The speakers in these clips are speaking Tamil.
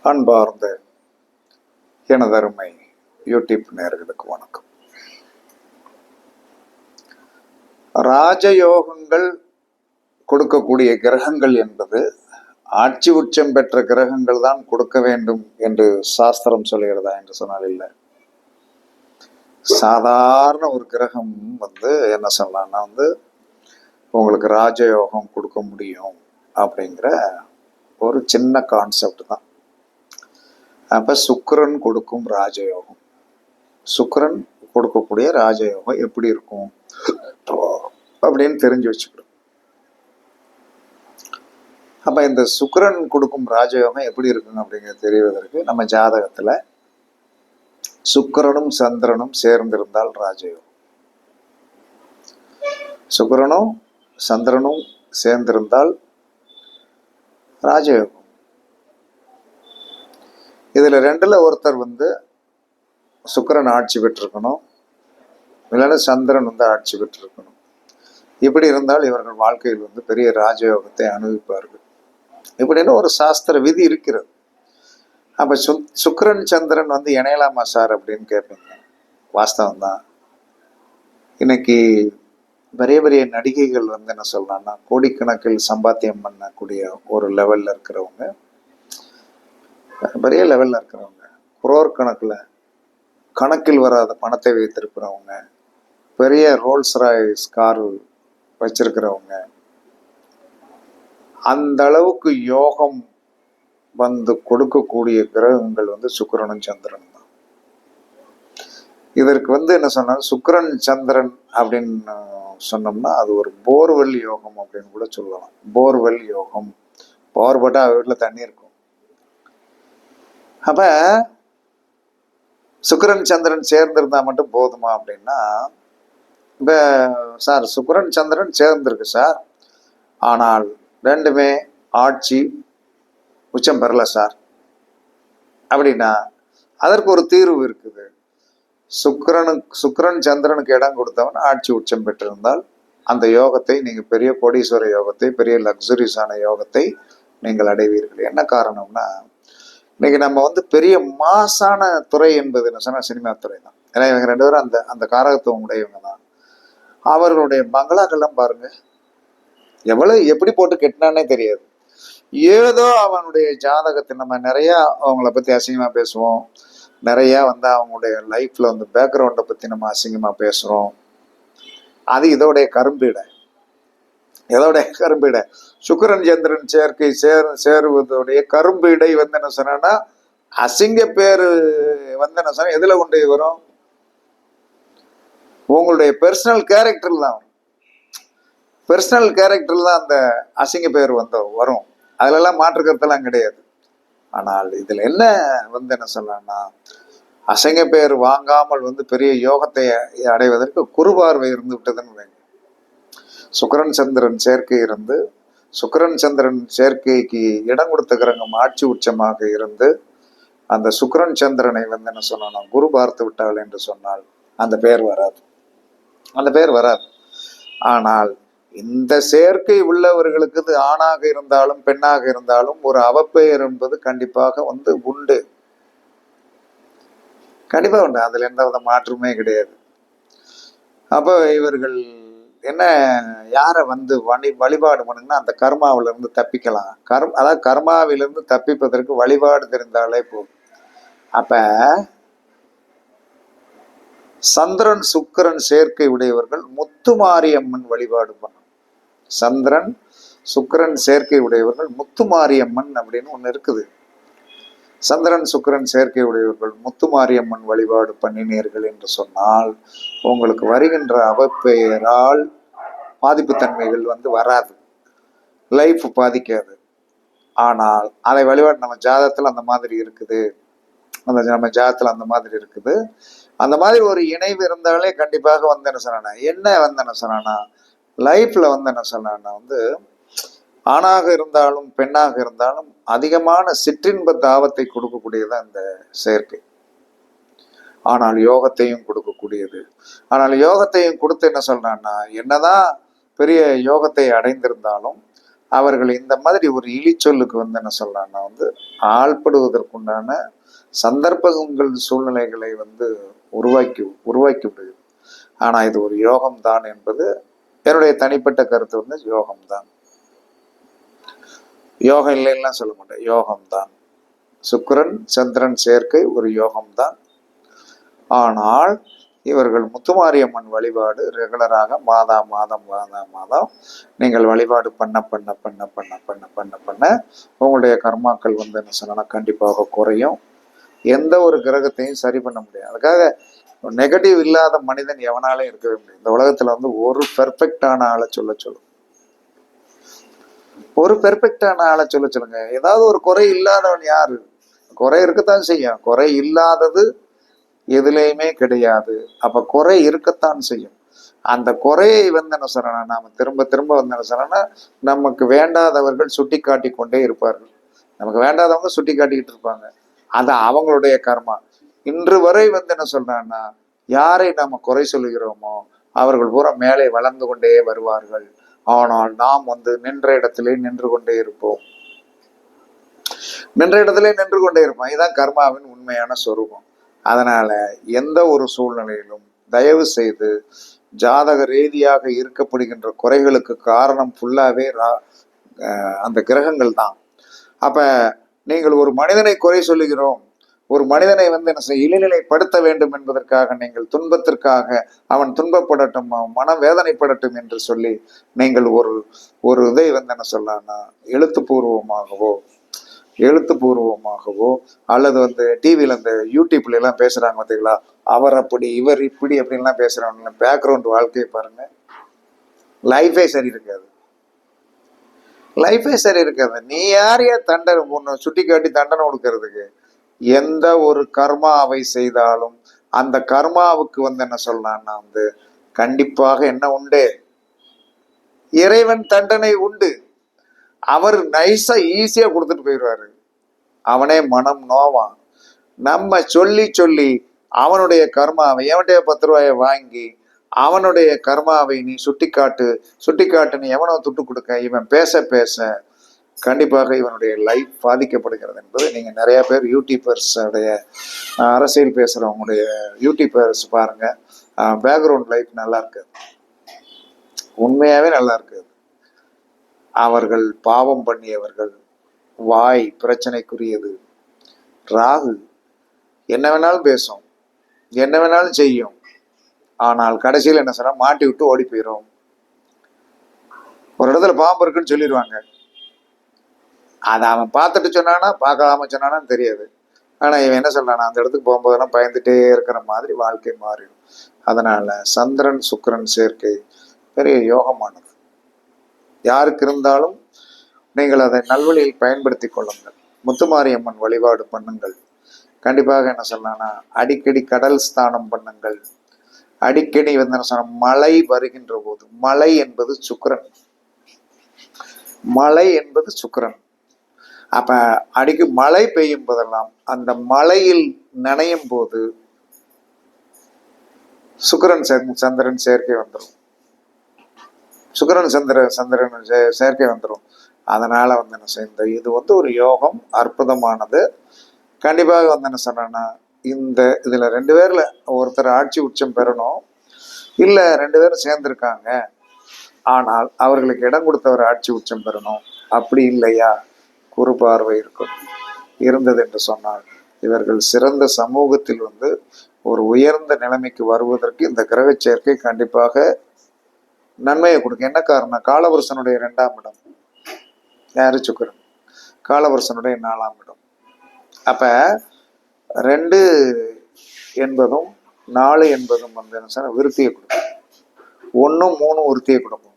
அன்பார்ந்த எனதருமை யூடியூப் நேயர்களுக்கு வணக்கம். ராஜயோகங்கள் கொடுக்கக்கூடிய கிரகங்கள் என்பது ஆட்சி உச்சம் பெற்ற கிரகங்கள் தான் கொடுக்க வேண்டும் என்று சாஸ்திரம் சொல்லுகிறதா என்று சொன்னால் இல்லை. சாதாரண ஒரு கிரகம் என்ன சொல்லலாம்னா உங்களுக்கு ராஜயோகம் கொடுக்க முடியும் அப்படிங்கிற ஒரு சின்ன கான்செப்ட் தான். அப்ப சுக்கிரன் கொடுக்கும் ராஜயோகம், சுக்கிரன் கொடுக்கக்கூடிய ராஜயோகம் எப்படி இருக்கும் அப்படின்னு தெரிஞ்சு வச்சுக்கணும். அப்ப இந்த சுக்கிரன் கொடுக்கும் ராஜயோகம் எப்படி இருக்குங்க அப்படிங்கிறது தெரிவதற்கு நம்ம ஜாதகத்துல சுக்கிரனும் சந்திரனும் சேர்ந்திருந்தால் ராஜயோகம், சுக்கிரனும் சந்திரனும் சேர்ந்திருந்தால் ராஜயோகம். இதுல ரெண்டுல ஒருத்தர் சுக்கிரன் ஆட்சி பெற்றிருக்கணும், இல்லைன்னா சந்திரன் ஆட்சி பெற்றிருக்கணும். இப்படி இருந்தால் இவர்கள் வாழ்க்கையில் பெரிய ராஜயோகத்தை அனுபவிப்பார்கள். இப்படின்னு ஒரு சாஸ்திர விதி இருக்கிறது. அப்ப சுக்கிரன் சந்திரன் இணையலாமா சார் அப்படின்னு கேட்பீங்க. வாஸ்தவம் தான். இன்னைக்கு பெரிய பெரிய நடிகைகள் என்ன சொல்லலாம்னா கோடிக்கணக்கில் சம்பாத்தியம் பண்ணக்கூடிய ஒரு லெவல்ல இருக்கிறவங்க, பெரிய லெவல்ல இருக்கிறவங்க, குரோர் கணக்கில் வராத பணத்தை வைத்திருக்கிறவங்க, பெரிய ரோல்ஸ் ராய்ஸ் கார் வச்சிருக்கிறவங்க, அந்த அளவுக்கு யோகம் கொடுக்கக்கூடிய கிரகங்கள் சுக்கிரனும் சந்திரன் தான். இதற்கு என்ன சொன்னா சுக்கிரன் சந்திரன் அப்படின்னு சொன்னோம்னா அது ஒரு போர்வெல் யோகம் அப்படின்னு கூட சொல்லலாம். போர்வெல் யோகம், பவர் போட்டா வீட்டுல தண்ணி இருக்கும். அப்ப சுக்கிரன் சந்திரன் சேர்ந்திருந்தா மட்டும் போதுமா அப்படின்னா, இப்ப சார் சுக்கிரன் சந்திரன் சேர்ந்திருக்கு சார், ஆனால் ரெண்டுமே ஆட்சி உச்சம் பெறல சார் அப்படின்னா அதற்கு ஒரு தீர்வு இருக்குது. சுக்கிரன் சந்திரனுக்கு இடம் கொடுத்தவன் ஆட்சி உச்சம் பெற்றிருந்தால் அந்த யோகத்தை நீங்க பெரிய கோடீஸ்வர யோகத்தை, பெரிய லக்ஸுரிஸான யோகத்தை நீங்கள் அடைவீர்கள். என்ன காரணம்னா இன்னைக்கு நம்ம பெரிய மாசான துறை என்பது என்ன சொன்னா சினிமா துறை தான். ஏன்னா இவங்க ரெண்டு பேரும் அந்த காரகத்துவம் உடையவங்க தான். அவர்களுடைய பங்களாக்கெல்லாம் பாருங்க, எப்படி போட்டு கெட்டினானே தெரியாது. ஏதோ அவனுடைய ஜாதகத்தை நம்ம நிறைய அவங்கள பத்தி அசிங்கமா பேசுவோம், நிறைய அவங்களுடைய லைஃப்ல பேக்ரவுண்டை பத்தி நம்ம அசிங்கமா பேசுறோம். அது இதோடைய கரும்பீடை. சுக்கிரன் சந்திரன் சேர்க்கை சேருவதோடைய கரும்பீடை என்ன சொன்னா அசிங்க பேரு என்ன சொன்னா எதுல கொண்டு வரும்? உங்களுடைய பெர்சனல் கேரக்டர் தான். பெர்சனல் கேரக்டர் தான் அந்த அசிங்க பேர் வரும். அதுல எல்லாம் மாற்று கருத்தெல்லாம் கிடையாது. ஆனால் இதுல என்ன என்ன சொல்லலாம்னா அசிங்க பேர் வாங்காமல் பெரிய யோகத்தை அடைவதற்கு குருபார்வை இருந்து விட்டதுன்னு வைங்க. சுக்கிரன் சந்திரன் சேர்க்கை இருந்து, சுக்கிரன் சந்திரன் சேர்க்கைக்கு இடம் கொடுத்த கிரகம் ஆட்சி உச்சமாக இருந்து அந்த சுக்கிரன் சந்திரனை என்ன சொன்னா குரு பார்த்து விட்டாள் என்று சொன்னால் அந்த பேர் வராது. ஆனால் இந்த சேர்க்கை உள்ளவர்களுக்கு இது ஆணாக இருந்தாலும் பெண்ணாக இருந்தாலும் ஒரு அவப்பெயர் என்பது கண்டிப்பாக உண்டு. கண்டிப்பா உண்டு. அதுல எந்த மாற்றமே கிடையாது. அப்போ இவர்கள் என்ன யாரை வழிபாடு பண்ணுங்கன்னா அந்த கர்மாவிலிருந்து தப்பிக்கலாம். அதாவது கர்மாவிலிருந்து தப்பிப்பதற்கு வழிபாடு தெரிந்தாலே போதும். அப்ப சந்திரன் சுக்கிரன் சேர்க்கை உடையவர்கள் முத்துமாரியம்மன் வழிபாடு பண்ணணும். சந்திரன் சுக்கிரன் சேர்க்கை உடையவர்கள் முத்துமாரியம்மன் அப்படின்னு ஒண்ணு இருக்குது. சந்திரன் சுக்கிரன் சேர்க்கை உடையவர்கள் முத்துமாரியம்மன் வழிபாடு பண்ணினீர்கள் என்று சொன்னால் உங்களுக்கு வருகின்ற அவப்பெயரால் பாதிப்பு தன்மைகள் வராது, லைஃப் பாதிக்காது. ஆனால் அதை வழிபாடு நம்ம ஜாதகத்துல அந்த மாதிரி இருக்குது. நம்ம ஜாதகத்துல அந்த மாதிரி இருக்குது. அந்த மாதிரி ஒரு இணைவு இருந்தாலே கண்டிப்பாக என்ன சொன்னா லைஃப்ல என்ன சொன்னா ஆணாக இருந்தாலும் பெண்ணாக இருந்தாலும் அதிகமான சிற்றின்ப தாவத்தை கொடுக்கக்கூடியதான் இந்த செயற்கை. ஆனால் யோகத்தையும் கொடுக்கக்கூடியது. ஆனால் யோகத்தையும் கொடுத்து என்ன சொல்றான்னா என்னதான் பெரிய யோகத்தை அடைந்திருந்தாலும் அவர்கள் இந்த மாதிரி ஒரு இழிச்சொல்லுக்கு வந்து என்ன சொல்லலாம்னா வந்து ஆள்படுவதற்குண்டான சந்தர்ப்பங்கள் சூழ்நிலைகளை வந்து உருவாக்கி உருவாக்கி விடுகிறது. ஆனா இது ஒரு யோகம்தான் என்பது என்னுடைய தனிப்பட்ட கருத்து வந்து யோகம்தான். யோகம் இல்லைன்னா சொல்ல மாட்டேன், யோகம்தான். சுக்கிரன் சந்திரன் சேர்க்கை ஒரு யோகம்தான். ஆனால் இவர்கள் முத்துமாரியம்மன் வழிபாடு ரெகுலராக மாதம் நீங்கள் வழிபாடு பண்ண பண்ண பண்ண பண்ண பண்ண பண்ண பண்ண உங்களுடைய கர்மாக்கள் வந்து என்ன சொன்னா கண்டிப்பாக குறையும். எந்த ஒரு கிரகத்தையும் சரி பண்ண முடியாது. அதுக்காக நெகட்டிவ் இல்லாத மனிதன் எவனாலும் இருக்கவே முடியும். இந்த உலகத்துல வந்து ஒரு பெர்ஃபெக்டான ஆளை சொல்லுங்க, ஒரு பெர்ஃபெக்டான ஆளை சொல்லுங்க. ஏதாவது ஒரு குறை இல்லாதவன் யாரு? குறை இருக்கத்தான் செய்யும். குறை இல்லாதது எதுலையுமே கிடையாது. அப்ப குறை இருக்கத்தான் செய்யும். அந்த குறையை வந்து என்ன சொல்றேன்னா நாம திரும்ப திரும்ப வந்து என்ன சொல்றேன்னா நமக்கு வேண்டாதவர்கள் சுட்டி காட்டி கொண்டே இருப்பார்கள். நமக்கு வேண்டாதவங்க சுட்டி காட்டிக்கிட்டு இருப்பாங்க. அது அவங்களுடைய கர்மா. இன்று வரை வந்து என்ன சொல்றான்னா யாரை நாம குறை சொல்லுகிறோமோ அவர்கள் பூரா மேலே வளர்ந்து கொண்டே வருவார்கள். ஆனால் நாம் வந்து நின்ற இடத்திலே நின்று கொண்டே இருப்போம். நின்ற இடத்திலே நின்று கொண்டே இருப்போம். இதுதான் கர்மாவின் உண்மையான சொரூபம். அதனால எந்த ஒரு சூழ்நிலையிலும் தயவு செய்து ஜாதக ரீதியாக இருக்கப்படுகின்ற குறைகளுக்கு காரணம் ஃபுல்லாவே அந்த கிரகங்கள் தான். அப்ப நீங்கள் ஒரு மனிதனை குறை சொல்லுகிறோம், ஒரு மனிதனை வந்து என்ன செய்ய இழிநிலைப்படுத்த வேண்டும் என்பதற்காக நீங்கள் துன்பத்திற்காக அவன் துன்பப்படட்டும் மனவேதனைப்படட்டும் என்று சொல்லி நீங்கள் ஒரு இதை வந்து என்ன சொல்லலாம்னா எழுத்துப்பூர்வமாகவோ அல்லது வந்து டிவியில அந்த யூடியூப்ல எல்லாம் பேசுறாங்க பார்த்தீங்களா, அவர் அப்படி இவர் இப்படி அப்படின்லாம் பேசுறாங்க. பேக்ரவுண்ட் வாழ்க்கையை பாருங்க, லைஃபே சரி இருக்காது. நீ யாரையா தண்டனை ஒன்று சுட்டி காட்டி தண்டனை கொடுக்கறதுக்கு? எந்த ஒரு கர்மாவை செய்தாலும் அந்த கர்மாவுக்கு வந்து என்ன சொல்லலாம்னா வந்து கண்டிப்பாக என்ன உண்டு, இறைவன் தண்டனை உண்டு. அவர் நைஸா ஈஸியா கொடுத்துட்டு போயிடுவாரு. அவனே மனம் நோவான். நம்ம சொல்லி அவனுடைய கர்மாவை எவன்டைய 10 ரூபாயை வாங்கி அவனுடைய கர்மாவை நீ சுட்டிக்காட்டு நீ எவனோ துட்டு கொடுக்க இவன் பேச கண்டிப்பாக இவனுடைய லைஃப் பாதிக்கப்படுகிறது என்பது நீங்க நிறைய பேர் யூடியூபர்ஸ் உடைய அரசியல் பேசுறவங்களுடைய யூடியூபர்ஸ் பாருங்க, பேக்ரவுண்ட் லைஃப் நல்லா இருக்கு, உண்மையாவே நல்லா இருக்கு. அவர்கள் பாவம் பண்ணியவர்கள், வாய் பிரச்சனைக்குரியது, ராகு என்ன வேணாலும் பேசும், என்ன வேணாலும் செய்யும். ஆனால் கடைசியில் என்ன சொன்னா மாட்டி விட்டு ஓடி போயிடும். ஒரு இடத்துல பாம்பு இருக்குன்னு சொல்லிடுவாங்க. அதை அவன் பார்த்துட்டு சொன்னானா பார்க்காம சொன்னானான்னு தெரியாது. ஆனா இவன் என்ன சொல்றானா அந்த இடத்துக்கு போகும்போதெல்லாம் பயந்துட்டே இருக்கிற மாதிரி வாழ்க்கை மாறிடும். அதனால சந்திரன் சுக்கிரன் சேர்க்கை பெரிய யோகமானது. யாருக்கு இருந்தாலும் நீங்கள் அதை நல்வழியில் பயன்படுத்தி கொள்ளுங்கள். முத்துமாரியம்மன் வழிபாடு பண்ணுங்கள். கண்டிப்பாக என்ன சொல்லலாம்னா அடிக்கடி கடல் ஸ்தானம் பண்ணுங்கள். அடிக்கடி வந்து என்ன சொன்ன மழை வருகின்ற போது, மழை என்பது சுக்கிரன். அப்ப அடிக்கு மழை பெய்யும் போதெல்லாம் அந்த மழையில் நனையும் போது சுக்கிரன் சந்திரன் சேர்க்கை வந்துடும். சந்திரன் சேர்க்கை வந்துடும். அதனால வந்து என்ன செய்ய இது வந்து ஒரு யோகம், அற்புதமானது. கண்டிப்பாக வந்து என்ன சொன்னா இதுல 2 பேர்ல ஒருத்தர் ஆட்சி உச்சம் பெறணும், இல்ல 2 பேரும் சேர்ந்திருக்காங்க ஆனால் அவர்களுக்கு இடம் கொடுத்தவர் ஆட்சி உச்சம் பெறணும். அப்படி இல்லையா குரு பார்வை இருந்தது என்று சொன்னால் இவர்கள் சிறந்த சமூகத்தில் வந்து ஒரு உயர்ந்த நிலைமைக்கு வருவதற்கு இந்த கிரக சேர்க்கை கண்டிப்பாக நன்மையை கொடுக்கும். என்ன காரணம்? காலபுருஷனுடைய 2ஆம் இடம் யாரு? சுக்கிரன். காலபுருஷனுடைய 4ஆம் இடம். அப்ப 2 என்பதும் 4 என்பதும் வந்து என்ன சொன்னா விருத்தியை கொடுக்கும். 1 3 விருத்தியை கொடுக்கும்,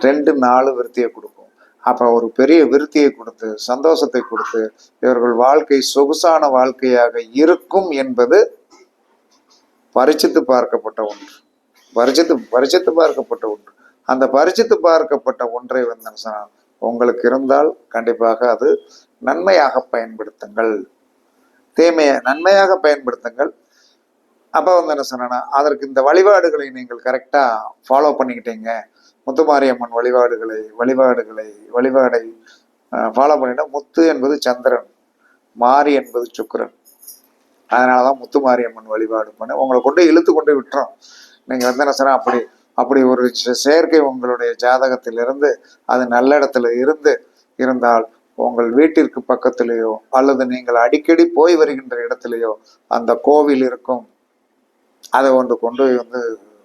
2 4 விருத்தியை கொடுக்கும். அப்ப ஒரு பெரிய விருத்தியை கொடுத்து சந்தோஷத்தை கொடுத்து இவர்கள் வாழ்க்கை சொகுசான வாழ்க்கையாக இருக்கும் என்பது பரிச்சித்து பார்க்கப்பட்ட ஒன்று. அந்த பரிச்சித்து பார்க்கப்பட்ட ஒன்றை வந்து உங்களுக்கு இருந்தால் கண்டிப்பாக அது நன்மையாக பயன்படுத்துங்கள், நன்மையாக பயன்படுத்துங்கள். அப்ப வந்து என்ன சொன்னா அதற்கு இந்த வழிபாடுகளை நீங்கள் கரெக்டா ஃபாலோ பண்ணிக்கிட்டீங்க முத்துமாரியம்மன் வழிபாடை ஃபாலோ பண்ணிட்டா, முத்து என்பது சந்திரன், மாரி என்பது சுக்கிரன். அதனாலதான் முத்துமாரியம்மன் வழிபாடு பண்ண உங்களை கொண்டு இழுத்து கொண்டு விட்டுறோம். நீங்க வந்து என்ன சொன்னா, அப்படி ஒரு செயற்கை உங்களுடைய ஜாதகத்திலிருந்து அது நல்ல இடத்துல இருந்தால் உங்கள் வீட்டிற்கு பக்கத்திலேயோ அல்லது நீங்கள் அடிக்கடி போய் வருகின்ற இடத்துலையோ அந்த கோவில் இருக்கும். அதை கொண்டு வந்து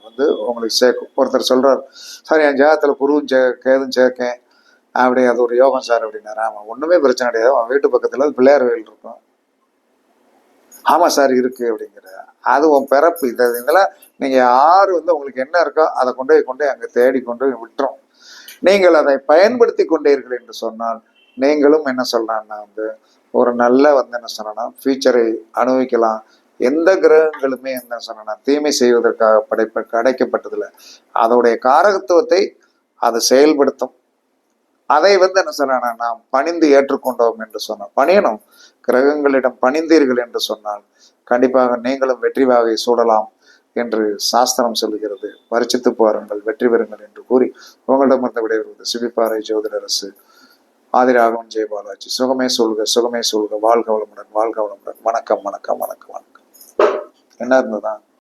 வந்து உங்களுக்கு சேர்க்கும். ஒருத்தர் சொல்றாரு, சார் என் ஜாதகத்துல குருவும் கேதும் சேர்க்கேன் அப்படி, அது ஒரு யோகம் சார் அப்படின்னாரு. ஆமாம், ஒண்ணுமே பிரச்சனை கிடையாது. அவன் வீட்டு பக்கத்துல பிள்ளையார் கோயில் இருக்கும். ஆமா சார் இருக்கு அப்படிங்கிற, அது உன் பிறப்பு. இதெல்லாம் நீங்க யாரு வந்து உங்களுக்கு என்ன இருக்கோ அதை கொண்டு அங்க தேடி கொண்டு விட்டுரும். நீங்கள் அதை பயன்படுத்தி கொண்டீர்கள் என்று சொன்னால் நீங்களும் என்ன சொல்றான்னா வந்து ஒரு நல்ல வந்து என்ன சொன்னா ஃபியூச்சரை அனுபவிக்கலாம். எந்த கிரகங்களுமே என்ன சொன்னா தீமை செய்வதற்காக படைக்கப்பட்டதில்லை. அதோடைய காரகத்துவத்தை அது செயல்படுத்தும். அதை வந்து என்ன சொன்னா நாம் பணிந்து ஏற்றுக்கொண்டோம் என்று சொன்னோம். பணியணும். கிரகங்களிடம் பணிந்தீர்கள் என்று சொன்னால் கண்டிப்பாக நீங்களும் வெற்றி வாகை சூடலாம் என்று சாஸ்திரம் சொல்லுகிறது. பரிச்சித்து பாருங்கள், வெற்றி பெறுங்கள் என்று கூறி உங்களிடமிருந்து விடைபெறுவது சிபிப்பாறை ஜோதிடரசு ஆதிராகவன் ஜெயபாலாஜி. சுகமே சொல்க, சுகமே சொல்க. வாழ்க வளமுடன், வாழ்க வளமுடன். வணக்கம், வணக்கம், வணக்கம், வணக்கம். என்ன இருந்ததா?